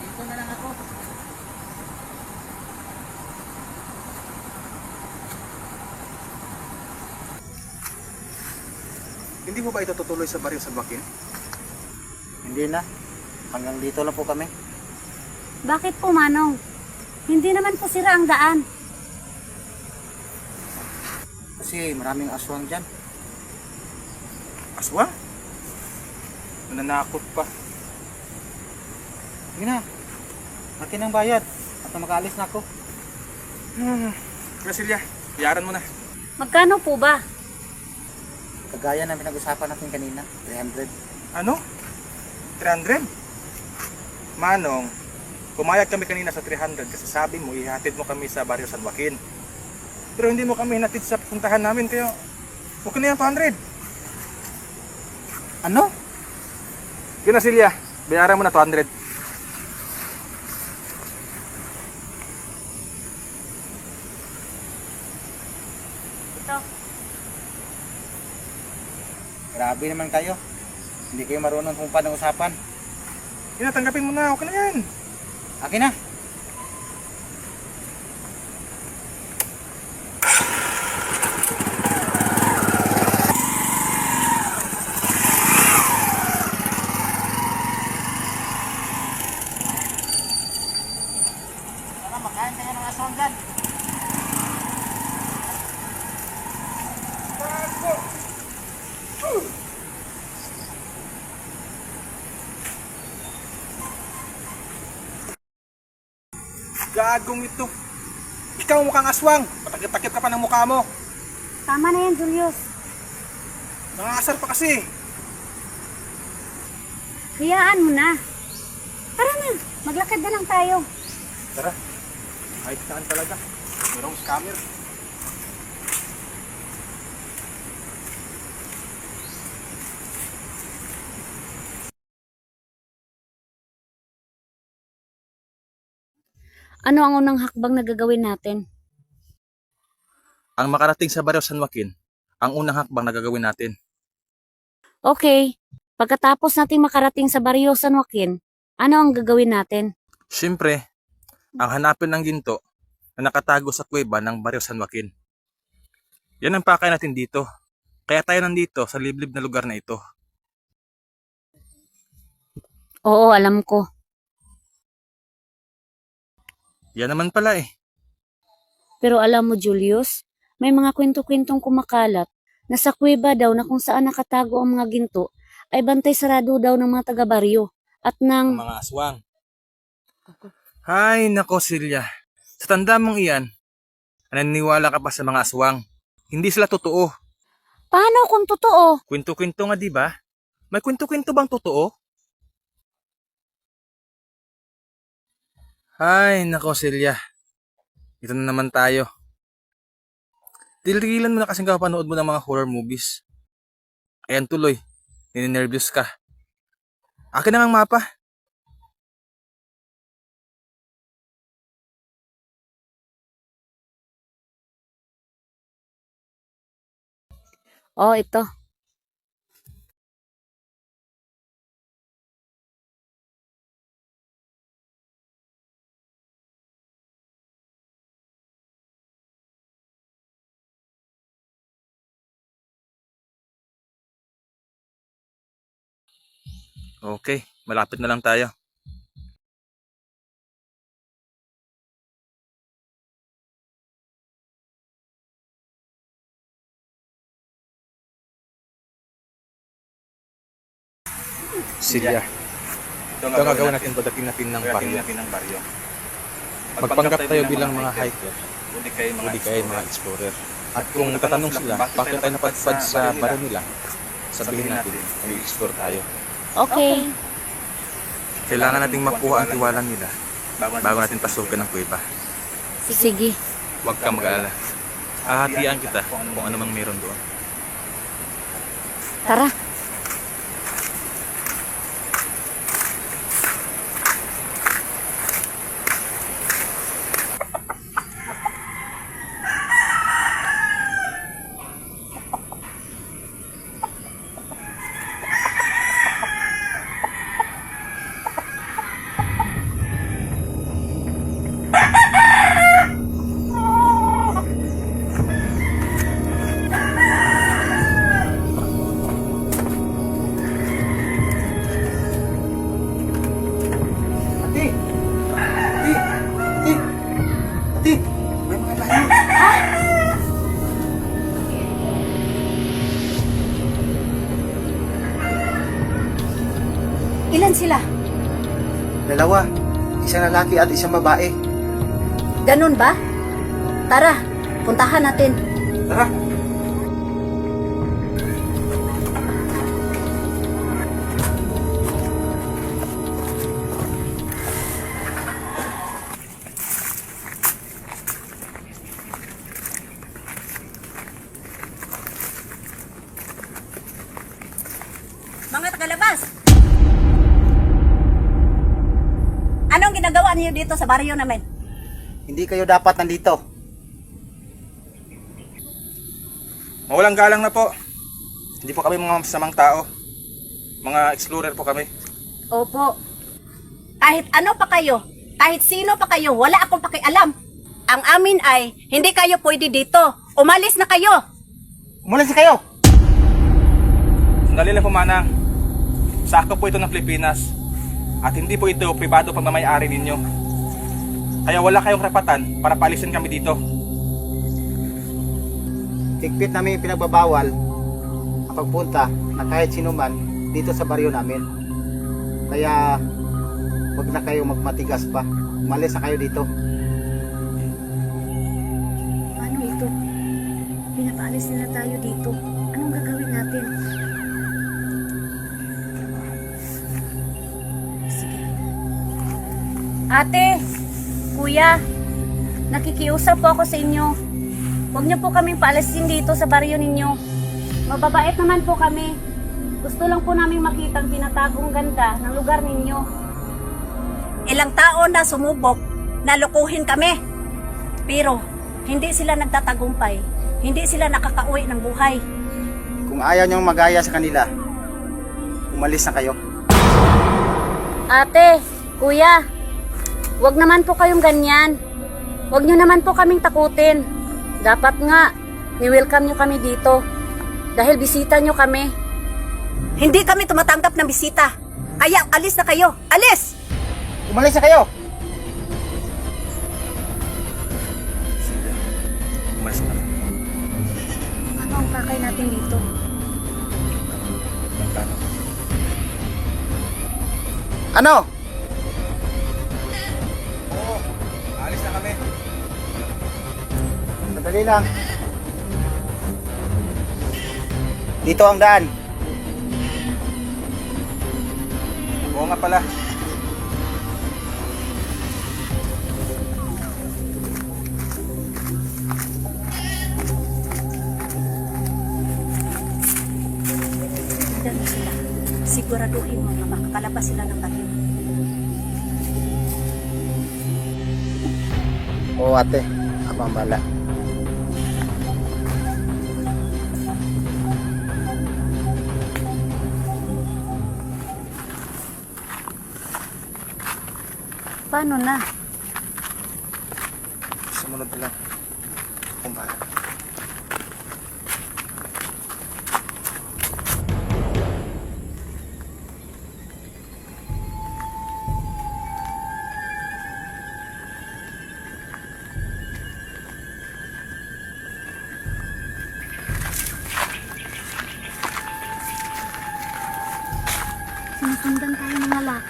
Dito na lang ako. Hindi mo ba ito tutuloy sa Baryo San Joaquin? Hindi na. Hanggang dito lang po kami. Bakit po, Manong? Hindi naman po sira ang daan. Kasi maraming aswang dyan. Aswang? Nananakot pa. Sige na. Akin ang bayad. At mag-aalis na ako. Brasilia, iyaran mo na. Magkano po ba? Kagaya ng pinag-usapan natin kanina. 300. Ano? 300? Manong, pumayag kami kanina sa 300 kasi sabi mo ihatid mo kami sa Baryo San Joaquin. Pero hindi mo kami hinatid sa puntahan namin kaya okay na yan 200. Ano? Yun na Silya, bayaran mo na 200. Ito. Grabe naman kayo. Hindi kayo marunong kung paano usapan. Tinatanggapin mo na, okay na yan. Akin na. Tara, makain tayo ng aswang dyan. Gagong ito. Ikaw mukhang aswang. Patakip-takip ka pa ng mukha mo. Tama na yan, Julius. Nangasar pa kasi. Hayaan mo na. Tara na, maglakad na lang tayo. Tara. Kahit saan talaga. Merong scammer. Ano ang unang hakbang na gagawin natin? Ang makarating sa Baryo San Joaquin, ang unang hakbang na gagawin natin. Okay, pagkatapos nating makarating sa Baryo San Joaquin, ano ang gagawin natin? Siyempre, ang hanapin ng ginto na nakatago sa kuweba ng Baryo San Joaquin. Yan ang pakay natin dito. Kaya tayo nandito sa liblib na lugar na ito. Oo, alam ko. Yan naman pala eh. Pero alam mo, Julius, may mga kwento-kwentong kumakalat na sa kuweba daw na kung saan nakatago ang mga ginto ay bantay sarado daw ng mga taga-baryo at ng... Ang mga aswang. Hay nako Silya. Sa tanda mong iyan, naniniwala ka pa sa mga aswang. Hindi sila totoo. Paano kung totoo? Kwento-kwento nga di ba? May kwento-kwento bang totoo? Hay nako Silya. Ito na naman tayo. Tigilan mo na kasing kapanood mo ng mga horror movies. Ayan tuloy, nininervyos ka. Akin na ang mapa. Oh, ito. Okay, malapit na lang tayo. Silya. Ito ang gagawin natin pagdating natin ng baryo. Magpanggap tayo bilang mga hiker, Hindi kayo hindi kayo mga explorer. At kung tatanong sila, bakit tayo napadpad sa baryo nila, sabihin natin, mag-explore tayo. Okay. Kailangan nating makuha ang tiwala nila bago natin pasukin ang kuweba. Sige. Huwag kang mag-alala. Hahatian kita kung ano mang meron doon. Tara. Ate! Ate! Ate! Ate! May mga tayo. Ilan sila? Dalawa. Isang lalaki at isang babae. Ganun ba? Tara, puntahan natin. Tara! Mga tagalabas! Anong ginagawa niyo dito sa baryo namin? Hindi kayo dapat nandito. Mawalang galang na po. Hindi po kami mga masamang tao. Mga explorer po kami. Opo. Kahit ano pa kayo, kahit sino pa kayo, wala akong pakialam. Ang amin ay, hindi kayo pwede dito. Umalis na kayo! Umalis na kayo! Sandali lang po, Manang. Sakop po ito ng Pilipinas. At hindi po ito pribado pagmamayari ninyo. Kaya wala kayong karapatan para paalisin kami dito. Higpit namin pinagbabawal ang pagpunta na kahit sino man dito sa baryo namin. Kaya huwag na kayo magmatigas pa. Umalis na kayo dito. Paano ito? Pinapaalis nila tayo dito. Anong gagawin natin? Ate, kuya, nakikiusap po ako sa inyo. Huwag niyo po kaming paalisin dito sa baryo ninyo. Mababait naman po kami. Gusto lang po namin makita ang tinatagong ganda ng lugar ninyo. Ilang taon na sumubok na lukuhin kami. Pero hindi sila nagtatagumpay. Hindi sila nakakauwi ng buhay. Kung ayaw niyong magaya sa kanila, umalis na kayo. Ate, kuya, wag naman po kayong ganyan. Wag nyo naman po kaming takutin. Dapat nga, ni-welcome nyo kami dito. Dahil bisita nyo kami. Hindi kami tumatanggap ng bisita. Kaya alis na kayo. Alis! Umalis na kayo! Umalis na kami. Ano ang pakay natin dito? Ano? Oo, alis na kami. Sandali lang. Dito ang daan. Oo nga pala. Tignan mo sila. Siguraduhin mo na makakalabas sila ng baryo. Oo ate, abang bala. Paano na? Sumunod na lang. Kung bahala.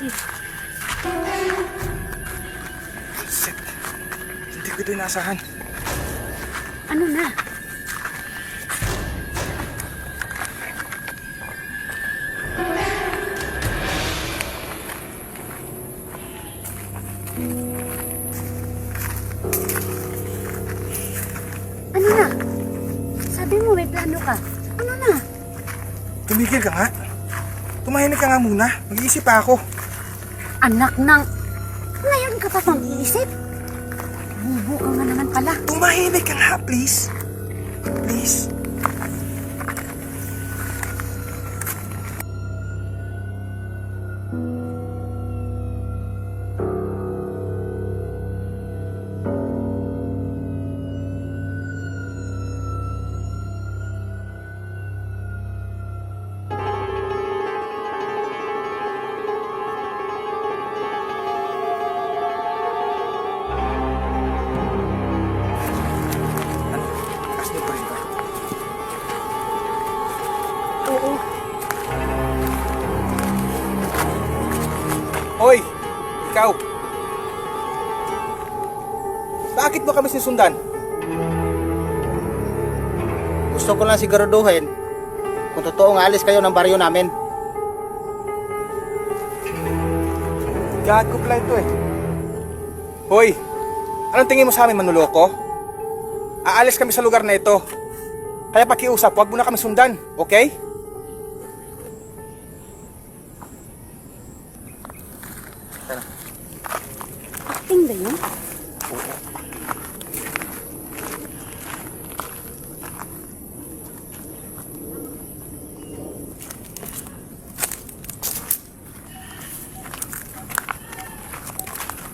Sige. Shit. Hindi ko ito inaasahan. Ano na? Ano na? Sabi mo may plano ka. Ano na? Tumigil ka nga. Tumahimik ka nga muna. Mag-iisip pa ako. Anak ng... Ngayon ka pa mag-iisip? Bubo ka nga naman pala. Tumahimik ka nga, please. Please. Asli pa rin ba? Oo. Hoy! Ikaw! Bakit mo kami sinusundan? Gusto ko lang siguraduhin kung totoong alis kayo ng baryo namin. Gago pala ito eh. Hoy! Anong tingin mo sa amin, manloloko? Aalis kami sa lugar na ito. Kaya pakiusap, huwag mo na kami sundan, okay? Acting ba yun?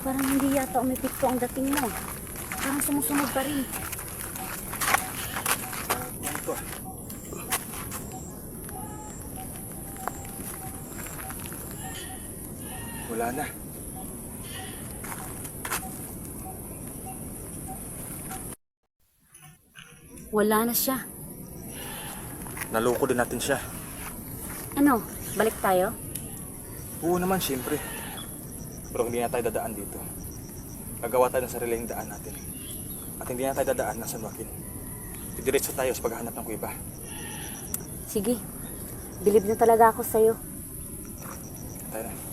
Parang hindi yata umipikto ang dating mo. Parang sumusunod pa rin. Ito ah. Wala na. Wala na siya. Naloko din natin siya. Ano? Balik tayo? Oo naman, siyempre. Pero hindi na tayo dadaan dito. Gagawa tayo ng sariling daan natin. At hindi na tayo dadaan ng San Joaquin. Didiretso tayo sa paghahanap ng kuiba. Sige. Bilib na talaga ako sa'yo. Tayo na.